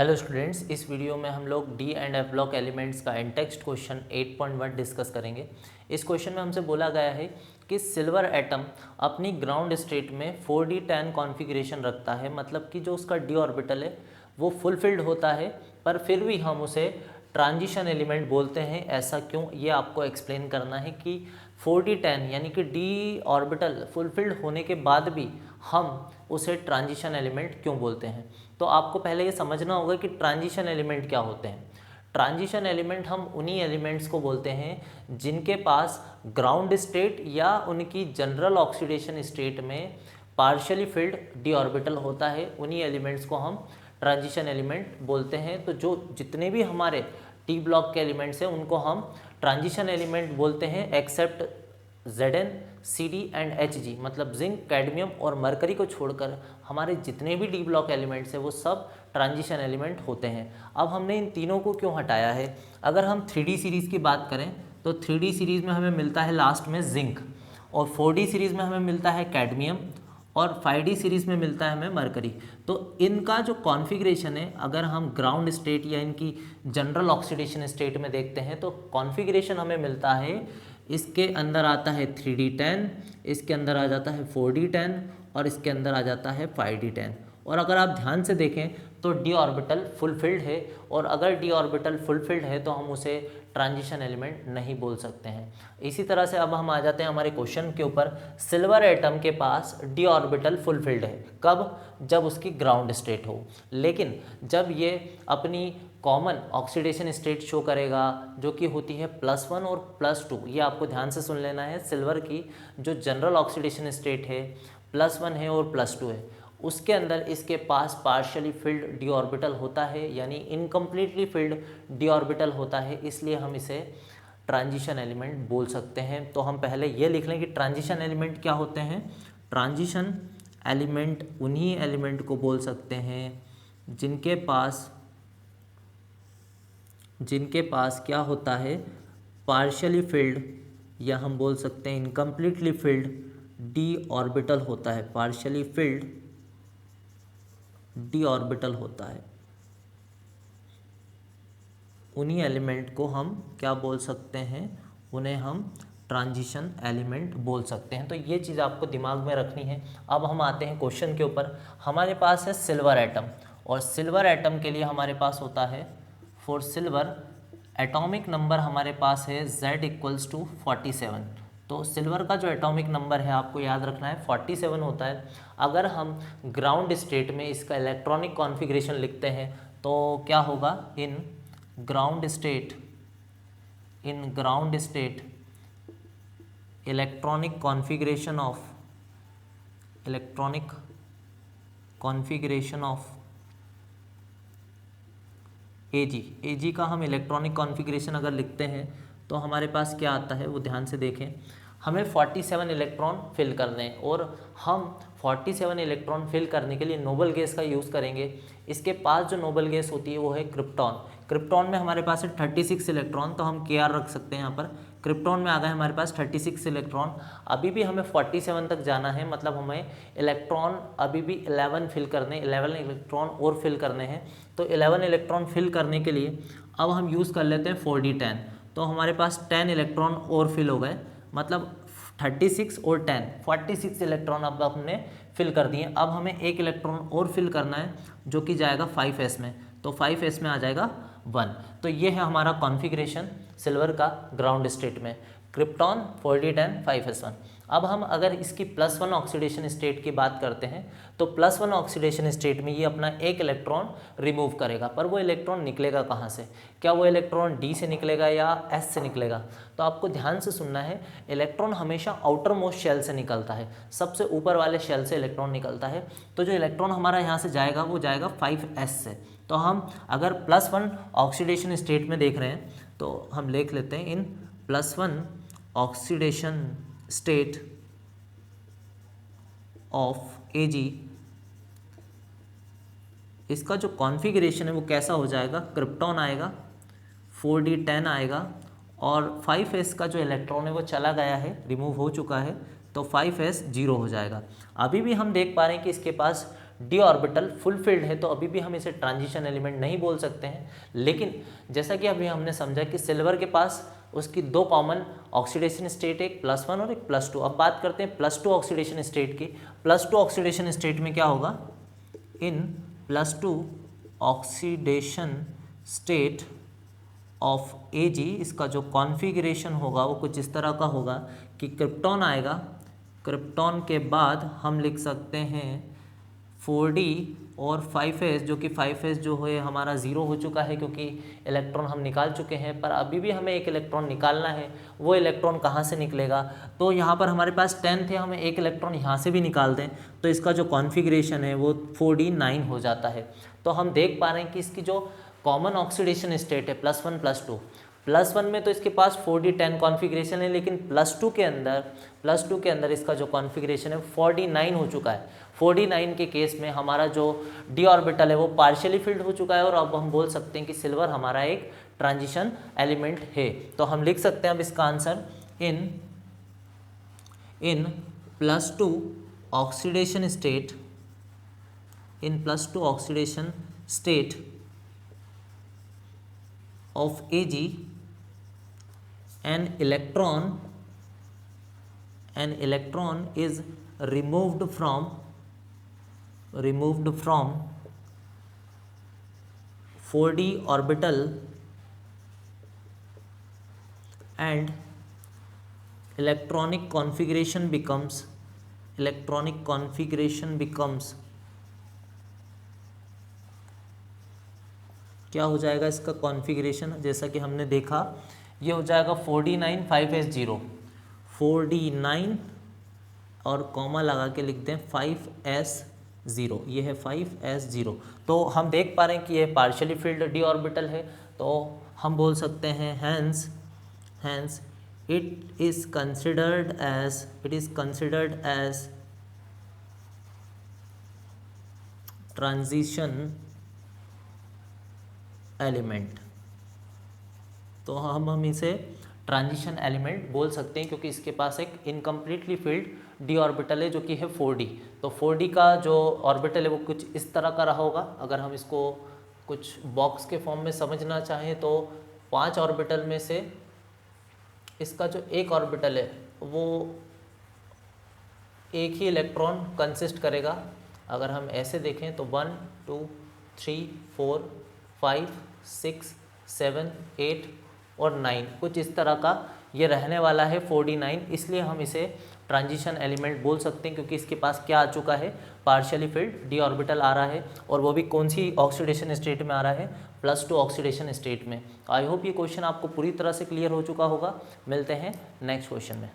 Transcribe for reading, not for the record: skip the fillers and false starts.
Hello students, इस video में हम लोग D and F block elements का इंटेक्स्ट क्वेश्चन 8.1 डिस्कस करेंगे। इस क्वेश्चन में हमसे बोला गया है कि सिल्वर एटम अपनी ग्राउंड स्टेट में 4d10 कॉन्फ़िगरेशन रखता है, मतलब कि जो उसका डी ऑर्बिटल है वो फुलफिल्ड होता है, पर फिर भी हम उसे ट्रांजिशन एलिमेंट बोलते हैं। ऐसा क्यों, ये आपको एक्सप्लेन करना है कि 4d10 यानी कि डी ऑर्बिटल फुलफिल्ड होने के बाद भी हम उसे ट्रांजिशन एलिमेंट क्यों बोलते हैं। तो आपको पहले ये समझना होगा कि ट्रांजिशन एलिमेंट क्या होते हैं। ट्रांजिशन एलिमेंट हम उन्हीं एलिमेंट्स को बोलते हैं जिनके पास ग्राउंड स्टेट या उनकी जनरल ऑक्सीडेशन स्टेट में पार्शियली फिल्ड डी ऑर्बिटल होता है। उन्हीं एलिमेंट्स को हम ट्रांजिशन एलिमेंट बोलते हैं। तो जो जितने भी हमारे टी ब्लॉक के एलिमेंट्स हैं उनको हम ट्रांजिशन एलिमेंट बोलते हैं, except Zn, Cd and Hg, मतलब जिंक, कैडमियम और मरकरी को छोड़कर हमारे जितने भी डी ब्लॉक एलिमेंट्स हैं वो सब ट्रांजिशन एलिमेंट होते हैं। अब हमने इन तीनों को क्यों हटाया है। अगर हम 3D सीरीज़ की बात करें तो 3D सीरीज़ में हमें मिलता है लास्ट में जिंक, और 4D सीरीज़ में हमें मिलता है कैडमियम, और 5D सीरीज़ में मिलता है हमें मरकरी। तो इनका जो कॉन्फ़िगरेशन है, अगर हम ग्राउंड स्टेट या इनकी जनरल ऑक्सीडेशन स्टेट में देखते हैं तो कॉन्फ़िगरेशन हमें मिलता है, इसके अंदर आता है 3d10, इसके अंदर आ जाता है 4d10 और इसके अंदर आ जाता है 5d10। और अगर आप ध्यान से देखें तो डी ऑर्बिटल फुलफिल्ड है, और अगर डी ऑर्बिटल फुलफिल्ड है तो हम उसे ट्रांजिशन एलिमेंट नहीं बोल सकते हैं। इसी तरह से अब हम आ जाते हैं हमारे क्वेश्चन के ऊपर। सिल्वर एटम के पास डी ऑर्बिटल फुलफिल्ड है, कब? जब उसकी ग्राउंड स्टेट हो। लेकिन जब ये अपनी कॉमन ऑक्सीडेशन स्टेट शो करेगा जो कि होती है +1 और +2, ये आपको ध्यान से सुन लेना है। सिल्वर की जो जनरल ऑक्सीडेशन स्टेट है +1 है और +2 है, उसके अंदर इसके पास पार्शियली फिल्ड डी ऑर्बिटल होता है, यानी इनकम्प्लीटली फिल्ड डी ऑर्बिटल होता है, इसलिए हम इसे ट्रांजिशन एलिमेंट बोल सकते हैं। तो हम पहले ये लिख लें कि ट्रांजिशन एलिमेंट क्या होते हैं। ट्रांजिशन एलिमेंट उन्हीं एलिमेंट को बोल सकते हैं जिनके पास क्या होता है, पार्शियली फिल्ड, या हम बोल सकते हैं इनकम्प्लीटली फिल्ड डी ऑर्बिटल होता है। पार्शियली फिल्ड डी ऑर्बिटल होता है, उन्हीं एलिमेंट को हम क्या बोल सकते हैं, उन्हें हम ट्रांजिशन एलिमेंट बोल सकते हैं। तो ये चीज़ आपको दिमाग में रखनी है। अब हम आते हैं क्वेश्चन के ऊपर। हमारे पास है सिल्वर एटम, और सिल्वर एटम के लिए हमारे पास होता है, फॉर सिल्वर एटॉमिक नंबर हमारे पास है Z = 47। तो सिल्वर का जो एटॉमिक नंबर है आपको याद रखना है 47 होता है। अगर हम ग्राउंड स्टेट में इसका इलेक्ट्रॉनिक कॉन्फ़िगरेशन लिखते हैं तो क्या होगा, in ground state electronic configuration of Ag का हम इलेक्ट्रॉनिक कॉन्फ़िगरेशन अगर लिखते हैं तो हमारे पास क्या आता है वो ध्यान से देखें। हमें 47 इलेक्ट्रॉन फिल करने हैं, और हम 47 इलेक्ट्रॉन फिल करने के लिए नोबल गैस का यूज़ करेंगे। इसके पास जो नोबल गैस होती है वो है क्रिप्टॉन। क्रिप्टॉन में हमारे पास है 36 इलेक्ट्रॉन, तो हम Kr रख सकते हैं यहाँ पर। क्रिप्टॉन में आ गए हमारे पास 36 इलेक्ट्रॉन। अभी भी हमें 47 तक जाना है, मतलब हमें इलेक्ट्रॉन अभी भी 11 फिल करने, 11 इलेक्ट्रॉन और फिल करने हैं। तो 11 इलेक्ट्रॉन फिल करने के लिए अब हम यूज़ कर लेते हैं 4d10। तो हमारे पास 10 इलेक्ट्रॉन और फिल हो गए, मतलब 36 और 10, 46 इलेक्ट्रॉन अब हमने फिल कर दिए। अब हमें एक इलेक्ट्रॉन और फिल करना है जो कि जाएगा 5s में, तो 5s में आ जाएगा 1। तो ये है हमारा कॉन्फ़िगरेशन सिल्वर का ग्राउंड स्टेट में, क्रिप्टॉन 4d10 5s1। अब हम अगर इसकी +1 ऑक्सीडेशन स्टेट की बात करते हैं तो +1 ऑक्सीडेशन स्टेट में ये अपना एक इलेक्ट्रॉन रिमूव करेगा, पर वो इलेक्ट्रॉन निकलेगा कहाँ से? क्या वो इलेक्ट्रॉन D से निकलेगा या S से निकलेगा? तो आपको ध्यान से सुनना है। इलेक्ट्रॉन हमेशा आउटर मोस्ट शेल से निकलता है, सबसे ऊपर वाले शेल से इलेक्ट्रॉन निकलता है। तो जो इलेक्ट्रॉन हमारा यहाँ से जाएगा वो जाएगा 5s से। तो हम अगर +1 ऑक्सीडेशन स्टेट में देख रहे हैं तो हम लिख लेते हैं, इन +1 ऑक्सीडेशन स्टेट ऑफ Ag, इसका जो कॉन्फ़िगरेशन है वो कैसा हो जाएगा, क्रिप्टॉन आएगा, 4d10 आएगा, और 5s का जो इलेक्ट्रॉन है वो चला गया है, रिमूव हो चुका है, तो 5s 0 हो जाएगा। अभी भी हम देख पा रहे हैं कि इसके पास डी ऑर्बिटल फुलफिल्ड है तो अभी भी हम इसे ट्रांजिशन एलिमेंट नहीं बोल सकते हैं। लेकिन जैसा कि अभी हमने समझा कि सिल्वर के पास उसकी दो कॉमन ऑक्सीडेशन स्टेट, एक +1 और एक +2। अब बात करते हैं +2 ऑक्सीडेशन स्टेट की। +2 ऑक्सीडेशन स्टेट में क्या होगा, इन +2 ऑक्सीडेशन स्टेट ऑफ Ag इसका जो कॉन्फ़िगरेशन होगा वो कुछ इस तरह का होगा कि क्रिप्टॉन आएगा, क्रिप्टॉन के बाद हम लिख सकते हैं 4d और 5s, जो कि 5s जो है हमारा 0 हो चुका है क्योंकि इलेक्ट्रॉन हम निकाल चुके हैं, पर अभी भी हमें एक इलेक्ट्रॉन निकालना है। वो इलेक्ट्रॉन कहाँ से निकलेगा, तो यहाँ पर हमारे पास 10 थे, हमें एक इलेक्ट्रॉन यहाँ से भी निकाल दें तो इसका जो कॉन्फ़िगरेशन है वो 4d9 हो जाता है। तो हम देख पा रहे हैं कि इसकी जो कॉमन ऑक्सीडेशन स्टेट है +1 +2, +1 में तो इसके पास 4d10 कॉन्फ़िगरेशन है, लेकिन +2 के अंदर इसका जो कॉन्फ़िगरेशन है 4d9 हो चुका है। 4d9 के केस में हमारा जो डी ऑर्बिटल है वो पार्शियली फिल्ड हो चुका है और अब हम बोल सकते हैं कि सिल्वर हमारा एक ट्रांजिशन एलिमेंट है। तो हम लिख सकते हैं अब इसका answer in +2 oxidation state of Ag, an electron is removed from 4d orbital and electronic configuration becomes क्या हो जाएगा इसका कॉन्फ़िगरेशन, जैसा कि हमने देखा ये हो जाएगा 4d9 5s0, 4d9 और कॉमा लगा के लिखते हैं 5s0, ये है 5s0। तो हम देख पा रहे हैं कि ये पार्शियली फिल्ड डी ऑर्बिटल है, तो हम बोल सकते हैं hence it is considered as transition element. तो हम इसे ट्रांजिशन एलिमेंट बोल सकते हैं क्योंकि इसके पास एक इनकम्प्लीटली फिल्ड डी ऑर्बिटल है जो कि है 4d। तो 4d का जो ऑर्बिटल है वो कुछ इस तरह का रहा होगा। अगर हम इसको कुछ बॉक्स के फॉर्म में समझना चाहें तो 5 ऑर्बिटल में से इसका जो एक ऑर्बिटल है वो एक ही इलेक्ट्रॉन कंसिस्ट करेगा। अगर हम ऐसे देखें तो 1 2 3 4 5 6 7 8 और 9 कुछ इस तरह का ये रहने वाला है 4d9, इसलिए हम इसे ट्रांजिशन एलिमेंट बोल सकते हैं क्योंकि इसके पास क्या आ चुका है, पार्शियली फिल्ड डी ऑर्बिटल आ रहा है और वो भी कौन सी ऑक्सीडेशन स्टेट में आ रहा है, +2 ऑक्सीडेशन स्टेट में। आई होप ये क्वेश्चन आपको पूरी तरह से क्लियर हो चुका होगा। मिलते हैं नेक्स्ट क्वेश्चन में।